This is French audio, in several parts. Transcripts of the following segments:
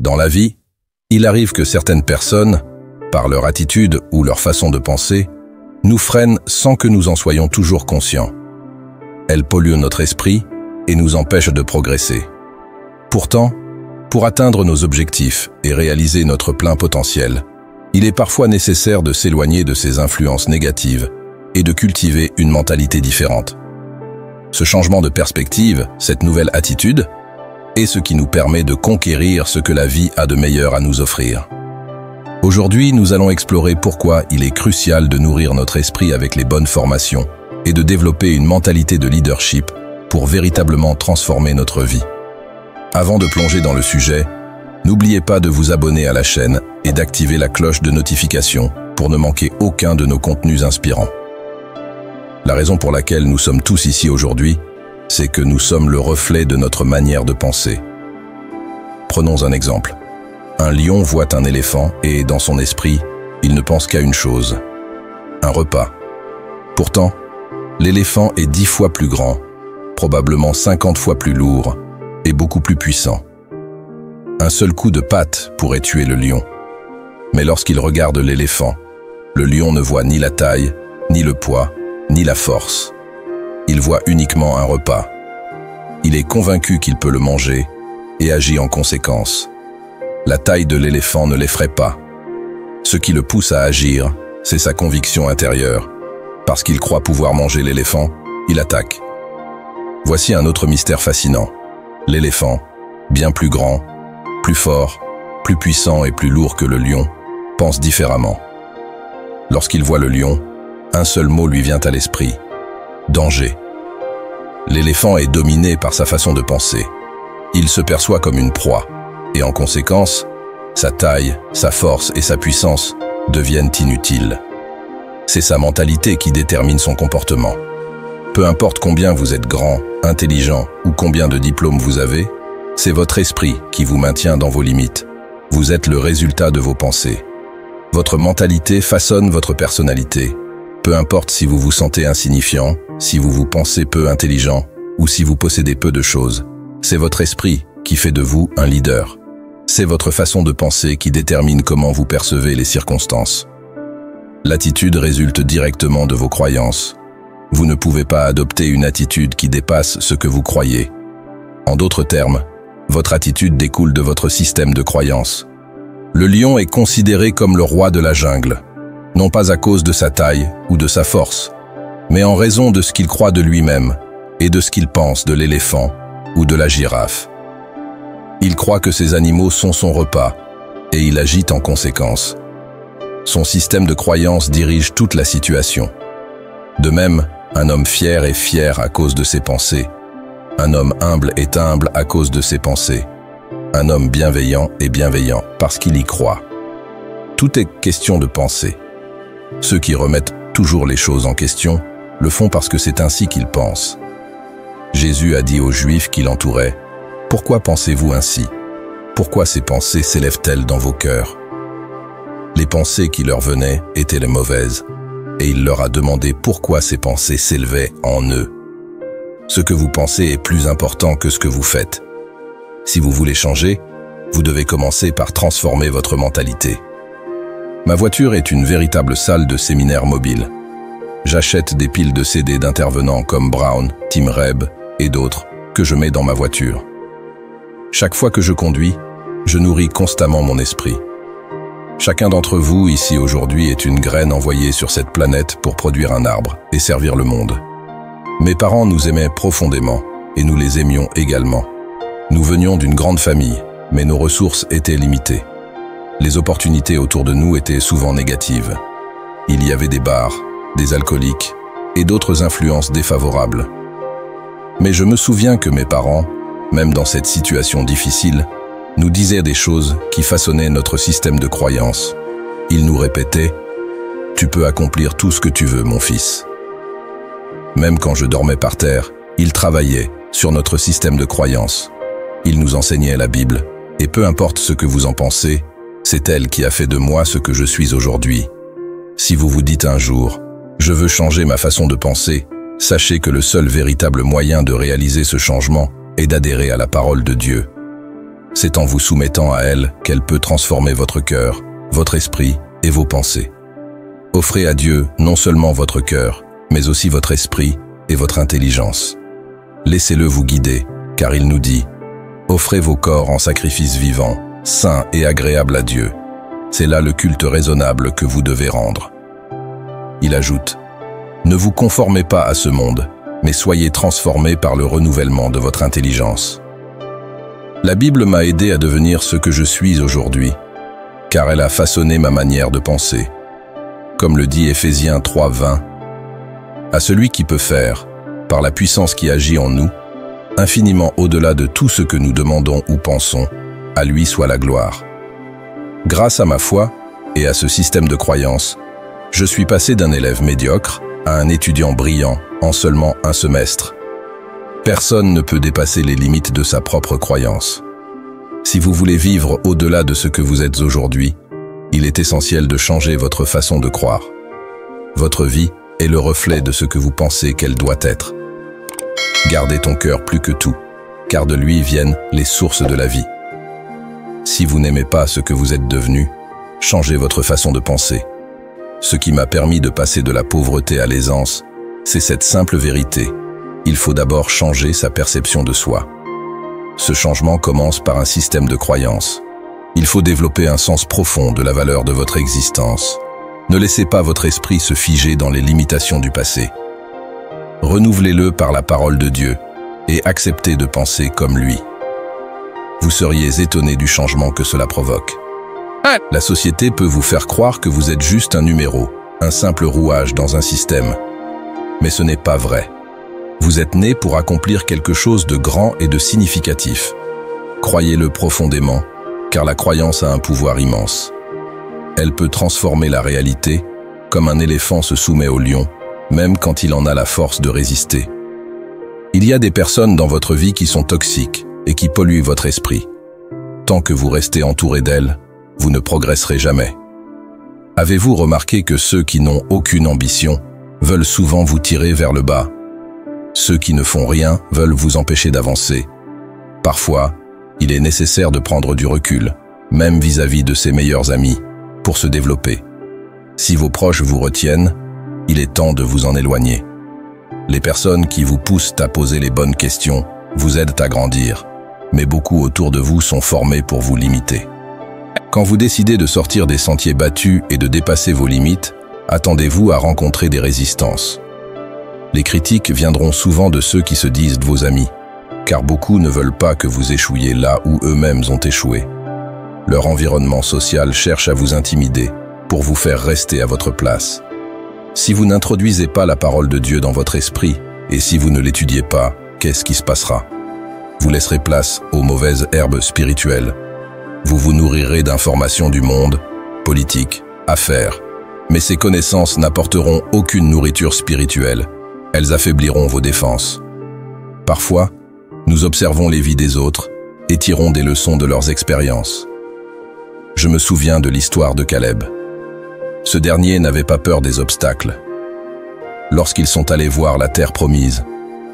Dans la vie, il arrive que certaines personnes, par leur attitude ou leur façon de penser, nous freinent sans que nous en soyons toujours conscients. Elles polluent notre esprit et nous empêchent de progresser. Pourtant, pour atteindre nos objectifs et réaliser notre plein potentiel, il est parfois nécessaire de s'éloigner de ces influences négatives et de cultiver une mentalité différente. Ce changement de perspective, cette nouvelle attitude, est ce qui nous permet de conquérir ce que la vie a de meilleur à nous offrir. Aujourd'hui, nous allons explorer pourquoi il est crucial de nourrir notre esprit avec les bonnes formations et de développer une mentalité de leadership pour véritablement transformer notre vie. Avant de plonger dans le sujet, n'oubliez pas de vous abonner à la chaîne et d'activer la cloche de notification pour ne manquer aucun de nos contenus inspirants. La raison pour laquelle nous sommes tous ici aujourd'hui, c'est que nous sommes le reflet de notre manière de penser. Prenons un exemple. Un lion voit un éléphant et, dans son esprit, il ne pense qu'à une chose, un repas. Pourtant, l'éléphant est 10 fois plus grand, probablement 50 fois plus lourd et beaucoup plus puissant. Un seul coup de patte pourrait tuer le lion. Mais lorsqu'il regarde l'éléphant, le lion ne voit ni la taille, ni le poids, ni la force. Il voit uniquement un repas. Il est convaincu qu'il peut le manger et agit en conséquence. La taille de l'éléphant ne l'effraie pas. Ce qui le pousse à agir, c'est sa conviction intérieure. Parce qu'il croit pouvoir manger l'éléphant, il attaque. Voici un autre mystère fascinant. L'éléphant, bien plus grand, plus fort, plus puissant et plus lourd que le lion, pense différemment. Lorsqu'il voit le lion, un seul mot lui vient à l'esprit: danger. L'éléphant est dominé par sa façon de penser. Il se perçoit comme une proie. Et en conséquence, sa taille, sa force et sa puissance deviennent inutiles. C'est sa mentalité qui détermine son comportement. Peu importe combien vous êtes grand, intelligent ou combien de diplômes vous avez, c'est votre esprit qui vous maintient dans vos limites. Vous êtes le résultat de vos pensées. Votre mentalité façonne votre personnalité. Peu importe si vous vous sentez insignifiant, si vous vous pensez peu intelligent ou si vous possédez peu de choses, c'est votre esprit qui fait de vous un leader. C'est votre façon de penser qui détermine comment vous percevez les circonstances. L'attitude résulte directement de vos croyances. Vous ne pouvez pas adopter une attitude qui dépasse ce que vous croyez. En d'autres termes, votre attitude découle de votre système de croyances. Le lion est considéré comme le roi de la jungle, non pas à cause de sa taille ou de sa force, mais en raison de ce qu'il croit de lui-même et de ce qu'il pense de l'éléphant ou de la girafe. Il croit que ces animaux sont son repas, et il agit en conséquence. Son système de croyance dirige toute la situation. De même, un homme fier est fier à cause de ses pensées. Un homme humble est humble à cause de ses pensées. Un homme bienveillant est bienveillant parce qu'il y croit. Tout est question de pensée. Ceux qui remettent toujours les choses en question le font parce que c'est ainsi qu'ils pensent. Jésus a dit aux Juifs qui l'entouraient: « Pourquoi pensez-vous ainsi? Pourquoi ces pensées s'élèvent-elles dans vos cœurs ?» Les pensées qui leur venaient étaient les mauvaises, et il leur a demandé pourquoi ces pensées s'élevaient en eux. Ce que vous pensez est plus important que ce que vous faites. Si vous voulez changer, vous devez commencer par transformer votre mentalité. Ma voiture est une véritable salle de séminaire mobile. J'achète des piles de CD d'intervenants comme Brown, Tim Reb et d'autres que je mets dans ma voiture. Chaque fois que je conduis, je nourris constamment mon esprit. Chacun d'entre vous ici aujourd'hui est une graine envoyée sur cette planète pour produire un arbre et servir le monde. Mes parents nous aimaient profondément et nous les aimions également. Nous venions d'une grande famille, mais nos ressources étaient limitées. Les opportunités autour de nous étaient souvent négatives. Il y avait des bars, des alcooliques et d'autres influences défavorables. Mais je me souviens que mes parents, même dans cette situation difficile, nous disaient des choses qui façonnaient notre système de croyance. Ils nous répétaient: « Tu peux accomplir tout ce que tu veux, mon fils. » Même quand je dormais par terre, ils travaillaient sur notre système de croyance. Ils nous enseignaient la Bible, et peu importe ce que vous en pensez, c'est elle qui a fait de moi ce que je suis aujourd'hui. Si vous vous dites un jour « Je veux changer ma façon de penser », sachez que le seul véritable moyen de réaliser ce changement est d'adhérer à la parole de Dieu. C'est en vous soumettant à elle qu'elle peut transformer votre cœur, votre esprit et vos pensées. Offrez à Dieu non seulement votre cœur, mais aussi votre esprit et votre intelligence. Laissez-le vous guider, car il nous dit « Offrez vos corps en sacrifice vivant, saint et agréable à Dieu. C'est là le culte raisonnable que vous devez rendre. » Il ajoute « Ne vous conformez pas à ce monde, mais soyez transformés par le renouvellement de votre intelligence. » La Bible m'a aidé à devenir ce que je suis aujourd'hui, car elle a façonné ma manière de penser. Comme le dit Éphésiens 3:20, « À celui qui peut faire, par la puissance qui agit en nous, infiniment au-delà de tout ce que nous demandons ou pensons, à lui soit la gloire. » Grâce à ma foi et à ce système de croyance, je suis passé d'un élève médiocre à un étudiant brillant en seulement un semestre. Personne ne peut dépasser les limites de sa propre croyance. Si vous voulez vivre au-delà de ce que vous êtes aujourd'hui, il est essentiel de changer votre façon de croire. Votre vie est le reflet de ce que vous pensez qu'elle doit être. Gardez ton cœur plus que tout, car de lui viennent les sources de la vie. Si vous n'aimez pas ce que vous êtes devenu, changez votre façon de penser. Ce qui m'a permis de passer de la pauvreté à l'aisance, c'est cette simple vérité. Il faut d'abord changer sa perception de soi. Ce changement commence par un système de croyance. Il faut développer un sens profond de la valeur de votre existence. Ne laissez pas votre esprit se figer dans les limitations du passé. Renouvelez-le par la parole de Dieu et acceptez de penser comme lui. Vous seriez étonné du changement que cela provoque. La société peut vous faire croire que vous êtes juste un numéro, un simple rouage dans un système. Mais ce n'est pas vrai. Vous êtes né pour accomplir quelque chose de grand et de significatif. Croyez-le profondément, car la croyance a un pouvoir immense. Elle peut transformer la réalité, comme un éléphant se soumet au lion, même quand il en a la force de résister. Il y a des personnes dans votre vie qui sont toxiques et qui polluent votre esprit. Tant que vous restez entouré d'elles, vous ne progresserez jamais. Avez-vous remarqué que ceux qui n'ont aucune ambition veulent souvent vous tirer vers le bas? Ceux qui ne font rien veulent vous empêcher d'avancer. Parfois, il est nécessaire de prendre du recul, même vis-à-vis de ses meilleurs amis, pour se développer. Si vos proches vous retiennent, il est temps de vous en éloigner. Les personnes qui vous poussent à poser les bonnes questions vous aident à grandir, mais beaucoup autour de vous sont formés pour vous limiter. Quand vous décidez de sortir des sentiers battus et de dépasser vos limites, attendez-vous à rencontrer des résistances. Les critiques viendront souvent de ceux qui se disent vos amis, car beaucoup ne veulent pas que vous échouiez là où eux-mêmes ont échoué. Leur environnement social cherche à vous intimider pour vous faire rester à votre place. Si vous n'introduisez pas la parole de Dieu dans votre esprit, et si vous ne l'étudiez pas, qu'est-ce qui se passera? Vous laisserez place aux mauvaises herbes spirituelles. Vous vous nourrirez d'informations du monde, politique, affaires. Mais ces connaissances n'apporteront aucune nourriture spirituelle. Elles affaibliront vos défenses. Parfois, nous observons les vies des autres et tirons des leçons de leurs expériences. Je me souviens de l'histoire de Caleb. Ce dernier n'avait pas peur des obstacles. Lorsqu'ils sont allés voir la terre promise,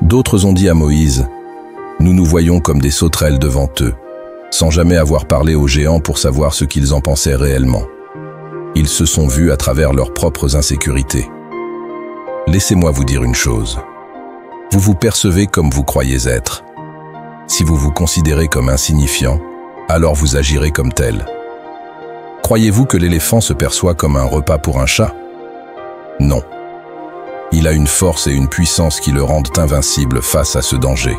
d'autres ont dit à Moïse « Nous nous voyons comme des sauterelles devant eux », sans jamais avoir parlé aux géants pour savoir ce qu'ils en pensaient réellement. Ils se sont vus à travers leurs propres insécurités. Laissez-moi vous dire une chose. Vous vous percevez comme vous croyez être. Si vous vous considérez comme insignifiant, alors vous agirez comme tel. Croyez-vous que l'éléphant se perçoit comme un repas pour un chat? Non. Il a une force et une puissance qui le rendent invincible face à ce danger.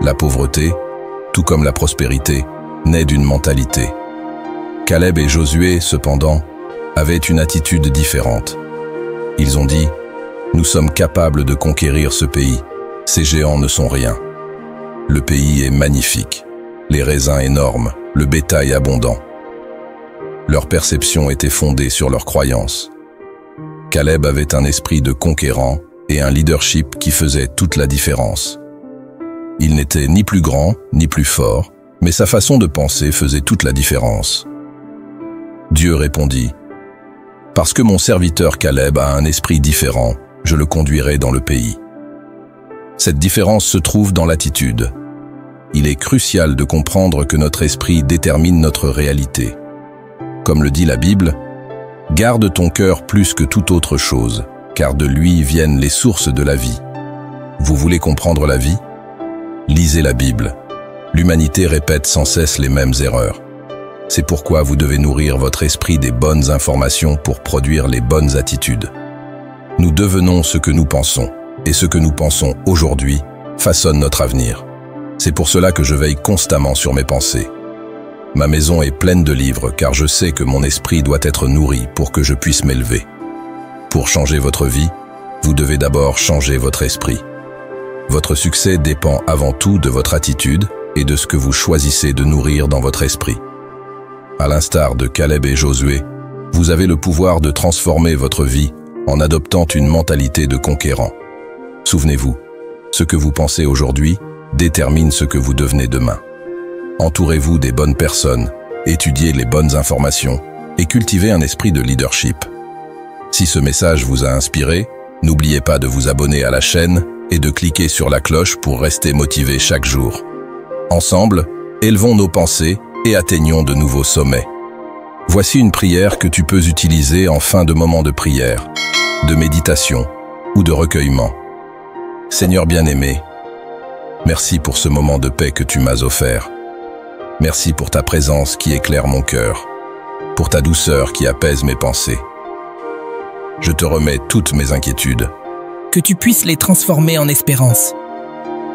La pauvreté, tout comme la prospérité, naît d'une mentalité. Caleb et Josué, cependant, avaient une attitude différente. Ils ont dit « Nous sommes capables de conquérir ce pays. Ces géants ne sont rien. Le pays est magnifique, les raisins énormes, le bétail abondant. » Leur perception était fondée sur leurs croyances. Caleb avait un esprit de conquérant et un leadership qui faisait toute la différence. Il n'était ni plus grand, ni plus fort, mais sa façon de penser faisait toute la différence. Dieu répondit « Parce que mon serviteur Caleb a un esprit différent, je le conduirai dans le pays. » Cette différence se trouve dans l'attitude. il est crucial de comprendre que notre esprit détermine notre réalité. Comme le dit la Bible, « Garde ton cœur plus que toute autre chose, car de lui viennent les sources de la vie. » Vous voulez comprendre la vie? Lisez la Bible. L'humanité répète sans cesse les mêmes erreurs. C'est pourquoi vous devez nourrir votre esprit des bonnes informations pour produire les bonnes attitudes. Nous devenons ce que nous pensons, et ce que nous pensons aujourd'hui façonne notre avenir. C'est pour cela que je veille constamment sur mes pensées. Ma maison est pleine de livres car je sais que mon esprit doit être nourri pour que je puisse m'élever. Pour changer votre vie, vous devez d'abord changer votre esprit. Votre succès dépend avant tout de votre attitude et de ce que vous choisissez de nourrir dans votre esprit. À l'instar de Caleb et Josué, vous avez le pouvoir de transformer votre vie en adoptant une mentalité de conquérant. Souvenez-vous, ce que vous pensez aujourd'hui détermine ce que vous devenez demain. Entourez-vous des bonnes personnes, étudiez les bonnes informations et cultivez un esprit de leadership. Si ce message vous a inspiré, n'oubliez pas de vous abonner à la chaîne et de cliquer sur la cloche pour rester motivé chaque jour. Ensemble, élevons nos pensées et atteignons de nouveaux sommets. Voici une prière que tu peux utiliser en fin de moment de prière, de méditation ou de recueillement. Seigneur bien-aimé, merci pour ce moment de paix que tu m'as offert. Merci pour ta présence qui éclaire mon cœur, pour ta douceur qui apaise mes pensées. Je te remets toutes mes inquiétudes. Que tu puisses les transformer en espérance.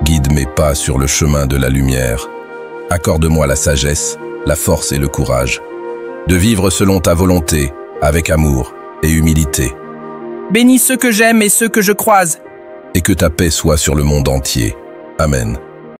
Guide mes pas sur le chemin de la lumière. Accorde-moi la sagesse, la force et le courage de vivre selon ta volonté, avec amour et humilité. Bénis ceux que j'aime et ceux que je croise. Et que ta paix soit sur le monde entier. Amen.